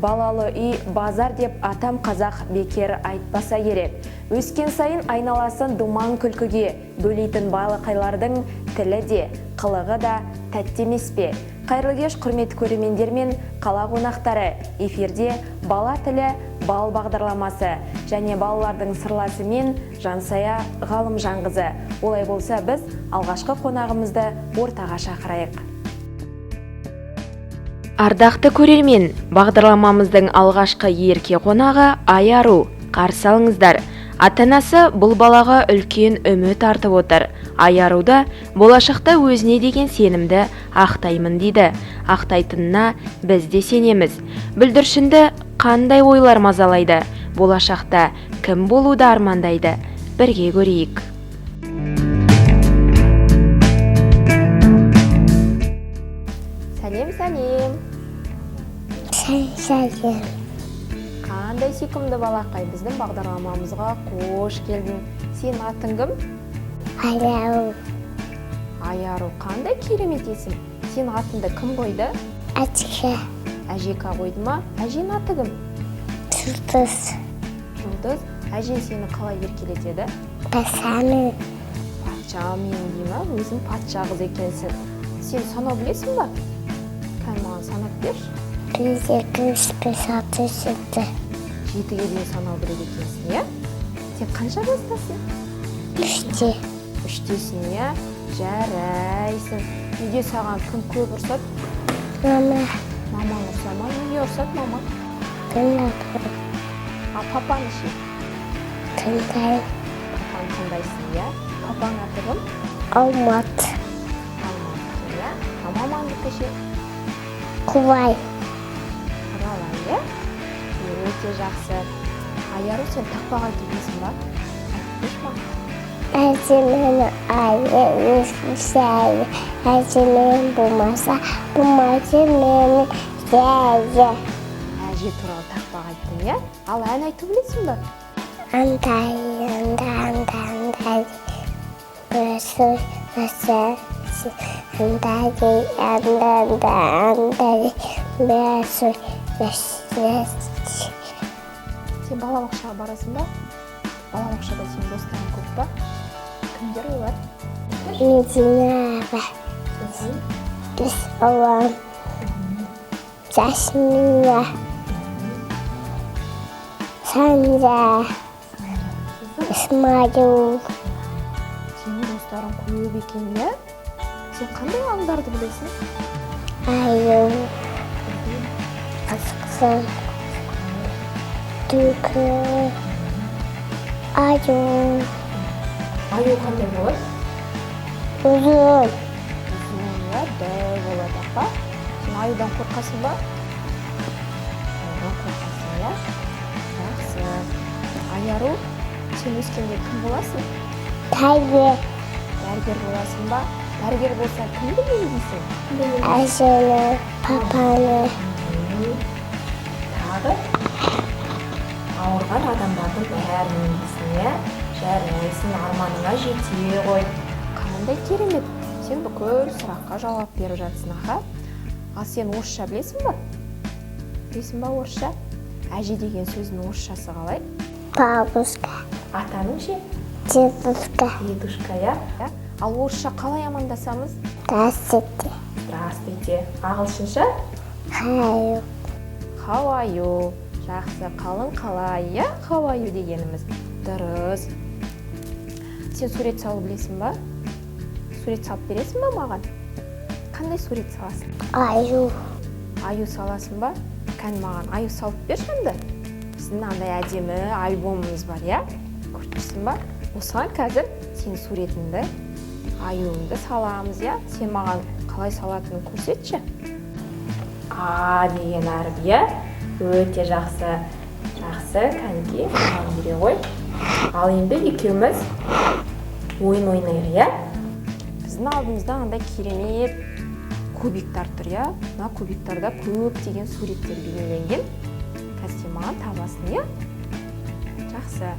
балалы үй базар деп атам қазақ бекер айтпаса керек. Өскен сайын айналасын думан күлкіге бөлейтін балақайлардың тілі де, қылығы да тәтті емес пе? Қайырлы кеш, құрметті көрермендер мен қала қонақтары. Эфирде бала тілі бал бағдарламасы және балалардың сырласы мен Жансая Ғалымжанқызы. Олай болса, біз алғашқы қонағымызды ортаға шақырайық. Ардақты көрермен, бағдарламамыздың алғашқы ерке қонағы Айару. Қарсы алыңыздар. Ата-анасы бұл балаға үлкен үміт артып отыр. Айару да болашақта өзіне деген сенімді ақтаймын дейді. Ақтайтынына біз де сенеміз. Бүлдіршінді қандай ойлар мазалайды? Болашақта кім болуды армандайды? Бірге көрейік. Сәлем. Сәлем. Қандай сүйкімді балақай, біздің бағдарламамызға қош келдің. Сен атың кім? Айару. Айару, қандай керемет есім. Сен атыңды кім қойды? Әжека. Әжека қойды ма? Әжен аты кім? Жұлдыз. Жұлдыз. Әжен сені қалай еркелетеді? Патшамын. Патшамын дейма, өзің патша қыз екенсің. Сен санау білесің ба? Кән маған санап берші. 1, 2, 3, 4, 5, 6, 7. 7-ге дейін санау біледі екенсің, иә? Сен қанша жастасың? 3-те. 3-тесің, иә? Жарайсың. Үйде саған кім көп ұрсады? Мама. Мамаң ұрса ма? Неге ұрсады мама? Тыңдап. Папаны ше? Тыңдай. Папаны тыңдайсың, иә? Папаң аты кім? Алмат. Алмат, иә? Мамаңдікі ше? Құбай. Құралай, иә? Өте жақсы. Айару, сен тақпаға келесің ба? Айтпеш ма? Әжемен айы өсісәйі. Әжемен болмаса, болмасы мені жәйі. Әже туралы тақпаға айттың, иә? Ал ән айту білесің ба? Андай. Бөсі. Сен балабақшаға барасың ба? Балабақшада сен достарың көп па? Кімдер олар? Медина. Ислам. Жасмина. Санжа. Исмаил. Сенің достарың көп екен, иә? Сен қандай аңдарды білесің? Аю. Асқызым. Түкі. Аю. Аю қандай болады? Ұзын. Ұзын, дәу болады, апа. Сен аюдан қорқасың ба? Аюдан қорқасың, иә? Жақсы. Айару, сен өскенде кім боласың? Дәрігер. Дәрігер боласың ба? Дәрігер болса кімді емдейсің? Әжені, папаны. Тағы? Ауырған адамдардың бәрін емдейсің, иә? Жарайсың, арманыңа жете ғой. Қандай керемет. Сен бүкіл сұраққа жауап беріп жатсың, аха. Ал сен орысша білесің ба? Білесің ба орысша? Әже деген сөздің орысшасы қалай? Бабушка. Атаның ше? Дедушка. Дедушка, иә? Ал орысша қалай амандасамыз? Здравствуйте. Здравствуйте. Ағылшынша? Хаю. How are you? Жақсы, қалың қалай, иә? How are you дегеніміз. Дұрыс. Сен сурет салу білесің ба? Сурет салып бересің ба маған? Қандай сурет саласың? Аю. Аю саласың ба? Кән маған аю салып берші енді. Біздің андай әдемі альбомымыз бар, иә? Көріп ба? Осыған қазір сен суретіңді, аюыңды саламыз, иә? Сен маған қалай салатынын көрсетші. А деген әріп, иә? Өте жақсы. Жақсы, кәнекей, маған бере ғой. Ал енді екеуміз ойын ойнайық, иә? Біздің алдымызда андай керемет кубиктар тұр, иә? Мына кубиктарда көптеген суреттер бейнеленген. Қазір сен маған табасың, иә? Жақсы.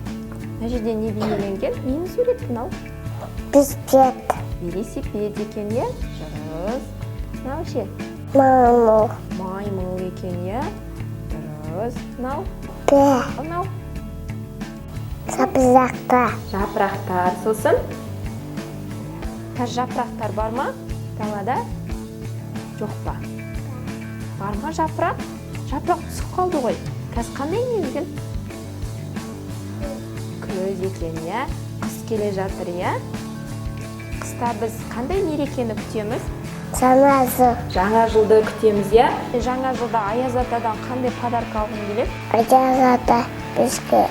Мына жерде не бейнеленген? Менің суреттің ал. Бискет. Велосипед екен, иә? Дұрыс. Мынау ше? Маму. Маймыл екен, иә? дұрыс. Мынау? Б. Мынау? Сабызақтар. Жапырақтар. Сосын? Қазір жапырақтар бар ма? Далада? Жоқ па? Бар ма жапырақ? Жапырақ түсіп қалды ғой. Қазір қандай мезгіл? Күз екен, иә? Қыс келе жатыр, иә? Қыста біз қандай мерекені күтеміз? Жаңа жылды күтеміз, иә? Жаңа жылда Аяз атадан қандай подарка алғың келеді? Аяз ата бізге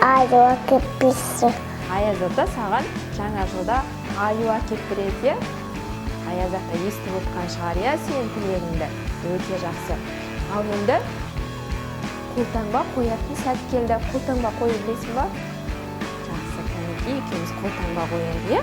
аю әкеп берсін. Аяз ата саған жаңа жылда аю әкеп береді, иә? Аяз ата естіп отқан шығар, иә, сенің тілегіңді. Өте жақсы. Ал енді қолтаңба қоятын сәт келді. Қолтаңба қою білесің ба? Жақсы, кәнекей екеуміз қолтаңба қояйық, иә?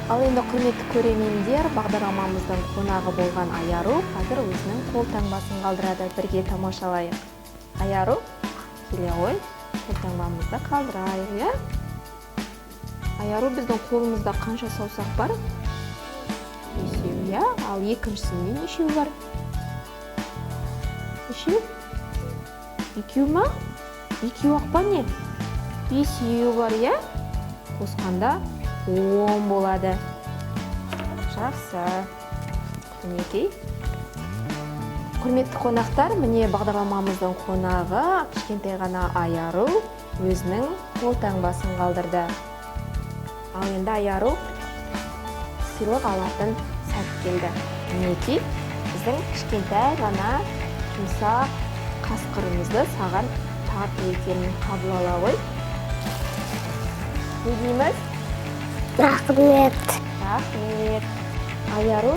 Ал енді құрметті көрермендер, бағдарламамыздың қонағы болған Аяру қазір өзінің қолтаңбасын қалдырады. Бірге тамашалайық. Аяру, келе ғой, қолтаңбамызды қалдырайық, иә? Аяру, біздің қолымызда қанша саусақ бар? 5, иә? Ал екіншісінде нешеу бар? Нешеу? 2 ма? 2 па не? 5 бар, иә? Қосқанда 10 болады. Жақсы. Мінекей. Құрметті қонақтар, міне бағдарламамыздың қонағы кішкентай ғана Аяру өзінің қолтаңбасын қалдырды. Ал енді Аяру сыйлық алатын сәт келді. Мінекей, біздің кішкентай ғана жұмсақ қасқырымызды саған тарту етемін, қабыл ала ғой. Не дейміз? Рахмет. Рахмет. Аяру,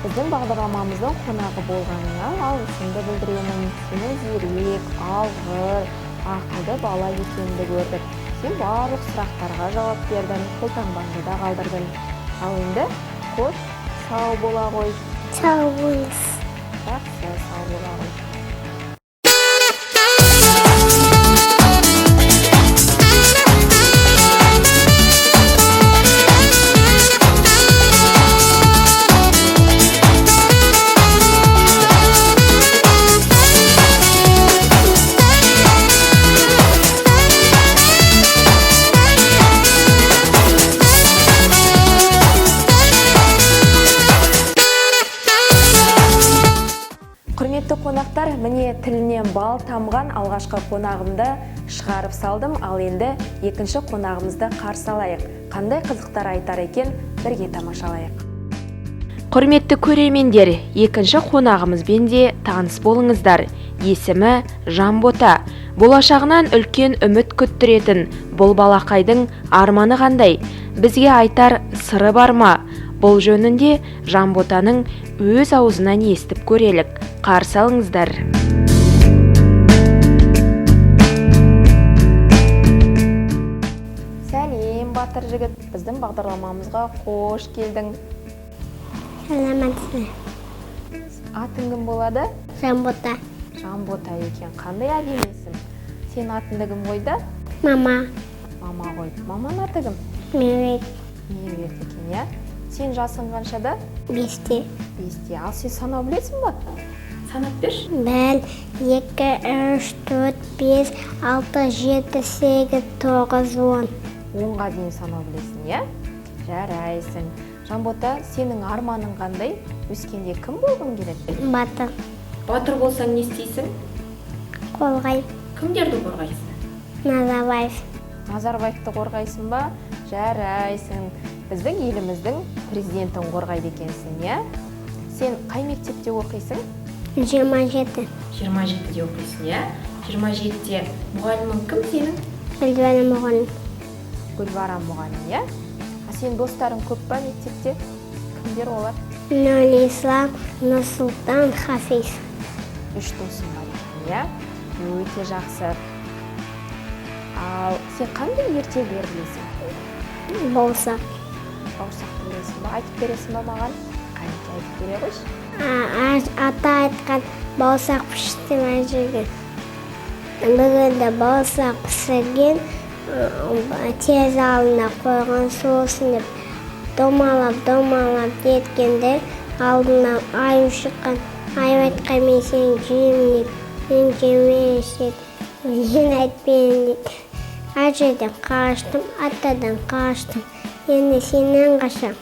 біздің бағдарламамыздың қонағы болғаныңа алғысымды білдіремін. Сені зерек, алғыр, ақылды бала екеніңді көрдік. Сен барлық сұрақтарға жауап бердің, қолтаңбаңды да қалдырдың. Ал енді қош, сау бола ғой. Сау болыңыз. Жақсы, сау бола ғой. Құрметті қонақтар, міне тілінен бал тамған алғашқы қонағымды шығарып салдым, ал енді екінші қонағымызды қарсы алайық. Қандай қызықтар айтар екен, бірге тамашалайық. Құрметті көрермендер, екінші қонағымызбен де таныс болыңыздар. Есімі Жанбота. Болашағынан үлкен үміт күттіретін бұл балақайдың арманы қандай? Бізге айтар сыры бар ма? Бұл жөнінде Жанботаның өз аузынан естіп көрелік. Қарсы алыңыздар. Сәлем, батыр жігіт. Біздің бағдарламамызға қош келдің. Сәлеметсіз. Атың кім болады? Жанбота. Жанбота екен. Қандай әдемі есім? Сен атыңды кім қойды? Мама. Мама қойды. Маманың аты кім? Мерет. Мерет екен, иә? Сен жасың қаншада? 5-те. 5-те. Ал сен санау білесің ба? Санап берші. 1, 2, 3, 4, 5, 6, 7, 8, 9, 10. 10-ға дейін санау білесің, иә? Жарайсың. Жанбота, сенің арманың қандай? Өскенде кім болғың келеді? Батыр. Батыр болсаң не істейсің? Қорғай. Кімдерді қорғайсың? Назарбаев. Назарбаевты қорғайсың ба? Жарайсың. Біздің еліміздің президентін қорғайды екенсің, иә? Сен қай мектепте оқисың? 27. 27-де оқисың, иә? 27-де мұғалімің кім сенің? Гүлбара мұғалім. Гүлбара мұғалім, иә? А сен достарың көп па мектепте? Кімдер олар? Нұрислам, Нұрсұлтан, Хафиз. 3 досың бар екен, иә? Өте жақсы. Ал сен қандай ертегілер білесің? Бауырсақ. Бауырсақты білесің ба? Айтып бересің ба маған? Қанекей айтып бере қойшы. Ата айтқан бауырсақ пішті мәжігі. Бүгінде бауырсақ пісірген, тез алдына қойған сосын деп домалап деткенде алдына аю шыққан. Аю айтқан мен сені жеймін деп, мен жемеймін деп, мен айтпайын деп. Әжеден қаштым, атадан қаштым, енді сенен қашам.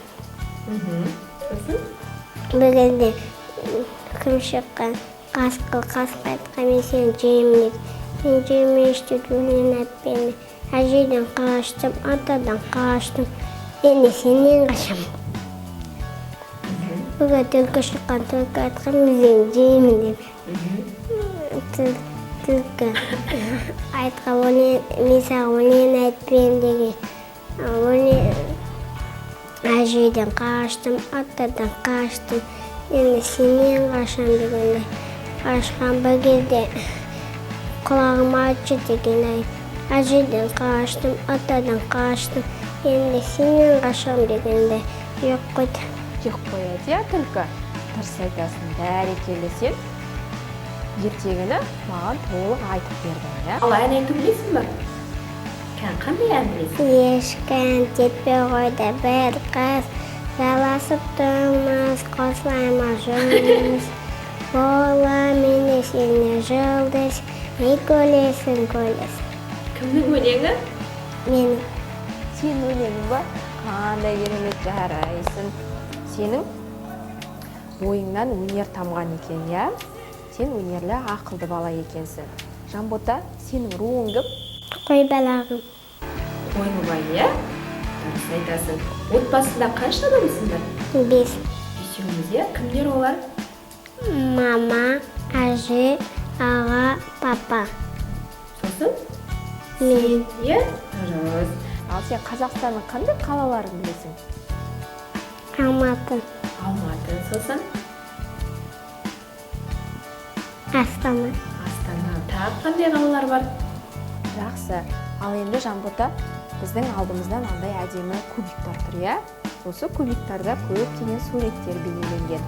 Бүгінде кім шыққан, қасқыл айтқан мен сені жеймін деп, мен жемеймін деп, мен айтпайын деп. Әжеден қаштым, атадан қаштым, енді сенен қашам. Бүгін түлкі шыққан, түлкі айтқан мен сені жеймін деп. Түлкі айтқан мен саған өлең айтпайын деген. Әжеден қаштым, атадан қаштым, енді сенен қашам дегенде. Қашқан бір кезде құлағым айтшы деген айт. Әжеден қаштым, атадан қаштым, енді сенен қашам дегенде жоқ қойды. Жоқ қояды, түлкі. Дұрыс айтасың, бәрекелді сен. Ертегіні маған толық айтып бердің, Ал ән айту білесің ба? Қандай ән білесің? Ешкім жетпей қойды бір қыз, жаласып тұрмыз, қосылаймыз жұмыс. Бола менде сені жұлдыз, не көлесің. Кімнің өлеңі? Менің. Сен өлеңің ба? Қандай керемет жарайсың. Сенің ойыңнан өнер тамған екен, Сен өнерлі, ақылды бала екенсің. Жанбота, сенің руың кім? Қой балағым. Қойлыбай, Дұрыс айтасың. Отбасында қанша адамсыңдар? 5. Бесеуіңіз, Кімдер олар? Мама, әже, аға, папа. Сосын? Мен. Дұрыс. Ал сен Қазақстанның қандай қалаларын білесің? Алматы. Алматы, сосын? Астана. Тағы қандай қалалар бар? Жақсы. Ал енді Жанбота, біздің алдымыздан андай әдемі кубиктар тұр, Осы кубиктарда көптеген суреттер бейнеленген.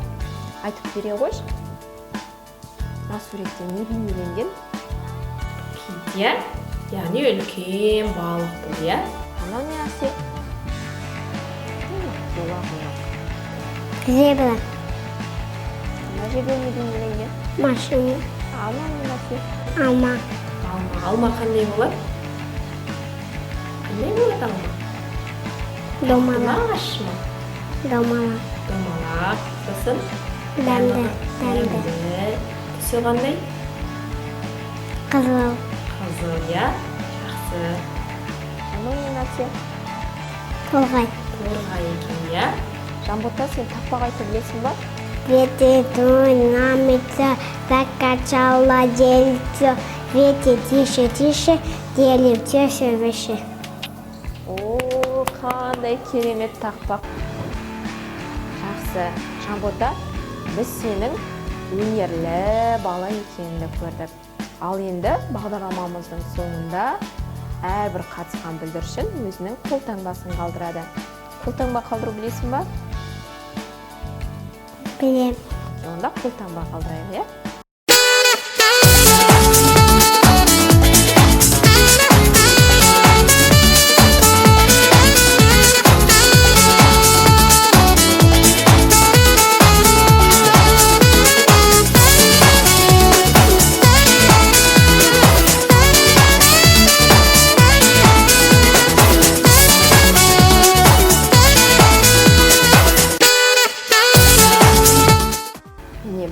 Айтып бере қойшы. Мына суретте не бейнеленген? Кит, яғни үлкен балық бұл, Ана не әсе? Зебра. Ана жерде не бейнеленген? Машина. Алма не әсе? Алма. Алма қандай болады? Қандай болады алма? Домалақ. Ағаш ма? Домалақ. Сосын? Дәмді. Түсі қандай? Қызыл. Қызыл, Жақсы. Ана не әсе? Торғай. Торғай екен, Жанбота, сен тақпақ айтып білесің ба? Ветер намется, закачала дельце, ветер тише, деревце все выше. О, қандай керемет тақпақ. Жақсы. Жанбота, біз сенің өнерлі бала екеніңді көрдік. Ал енді бағдарламамыздың соңында әрбір қатысқан бүлдіршін өзінің қолтаңбасын қалдырады. Қолтаңба қалдыру білесің ба? Білем. Онда қолтаңба қалдырайық,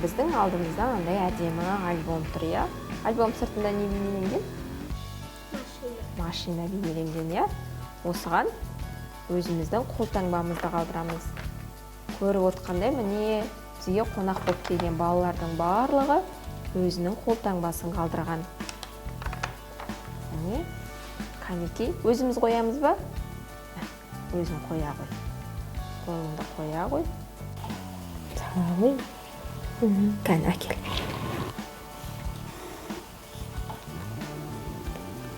Біздің алдымызда андай әдемі альбом тұр, Альбом сыртында не бейнеленген? Машина бейнеленген, Осыған өзіміздің қолтаңбамызды қалдырамыз. Көріп отқандай, міне бізге қонақ болып келген балалардың барлығы өзінің қолтаңбасын қалдырған. Міне, Қанекей, өзіміз қоямыз ба? Өзің қоя қой. Қолыңды қоя қой. Сағой. Кәне, әкел.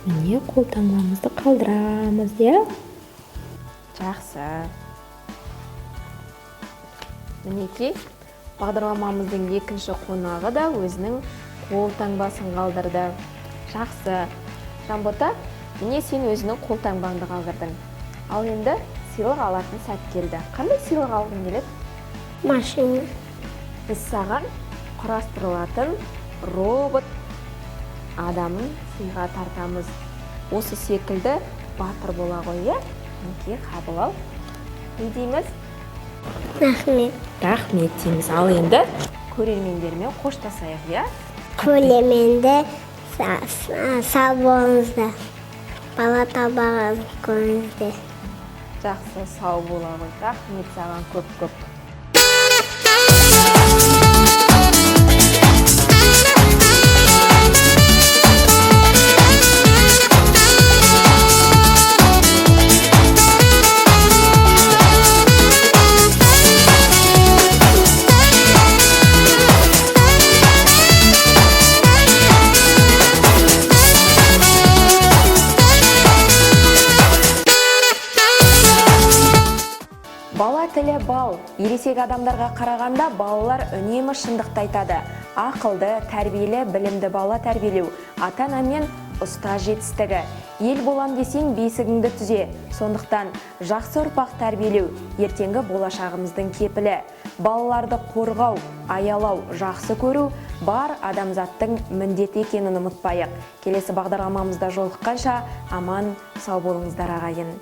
міне қолтаңбамызды қалдырамыз, иә? Жақсы. Мінекей, бағдарламамыздың екінші қонағы да өзінің қолтаңбасын қалдырды. Жақсы. Жанбота, міне сен өзінің қолтаңбаңды қалдырдың. Ал енді сыйлық алатын сәт келді. Қандай сыйлық алғың келеді? Машина. Біз саған құрастырылатын робот адамын сыйға тартамыз. Осы секілді батыр бола ғой, иә? Мінекей, қабыл ал. Не дейміз? Рахмет. Рахмет дейміз. Ал енді көрермендермен қоштасайық, иә? Көрерменде сау болыңыздар. Бала табаған көріңіздер. Жақсы, сау бола ғой. Рахмет саған көп-көп. Бала тілі бал. Ересек адамдарға қарағанда балалар үнемі шындықты айтады. Ақылды, тәрбиелі, білімді бала тәрбиелеу, ата-ана мен ұстаз жетістігі. Ел болам десең бесігіңді түзе. Сондықтан жақсы ұрпақ тәрбиелеу ертеңгі болашағымыздың кепілі. Балаларды қорғау, аялау, жақсы көру бар адамзаттың міндеті екенін ұмытпайық. Келесі бағдарламамызда жолыққанша аман сау болыңыздар ағайын.